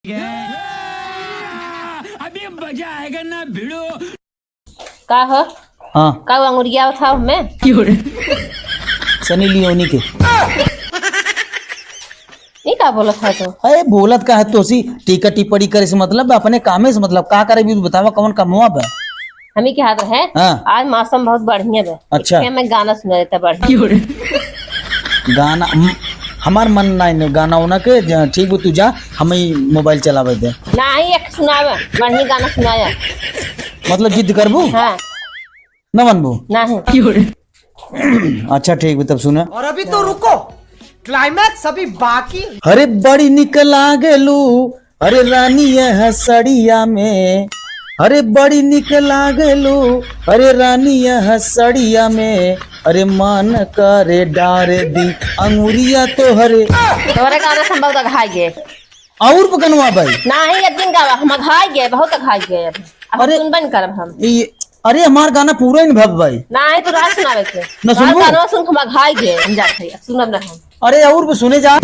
अभी मजा आएगा ना भिड़ो। का हो? हाँ का अंगुरिया था मैं सनी लियोनी के। नहीं का बोला था तो अरे बोलत का है तो सी टीका टिप्पणी करे से मतलब अपने कामे से मतलब का करे भी बतावा कौन कमवा बा। हम ही के हाथ है। हाँ। आज मौसम बहुत बढ़िया है। अच्छा। मैं गाना सुना देता बढ़िया गाना हमार मन नहीं गाना होना के ठीक वो तू जा हम ही मोबाइल चलावे दे ना ही एक सुनावे बढ़िया गाना सुनाया। मतलब जिद करबू हाँ न मनबू नहीं अच्छा ठीक है तब सुना। और अभी तो रुको, क्लाइमैक्स अभी बाकी। अरे बड़ी निकला गेलू अरे रानी यह सड़िया में, अरे बड़ी निकला गेलू अरे रानी यह सड़िया में, अरे मान करे डारे दी अंगुरिया तो हरे। तोरे गाना से बहुत घाई गए और पकनवा भाई नहीं एक दिन गावा हम घाई गए बहुत घाई गए। अब अरे सुनबन करब हम अरे हमार गाना पूरा ही भब भाई नहीं तो रात सुनावे थे न सुनबो? गाना सुन हम घाई गए हम जाते सुनब ना हम। अरे और सुने जा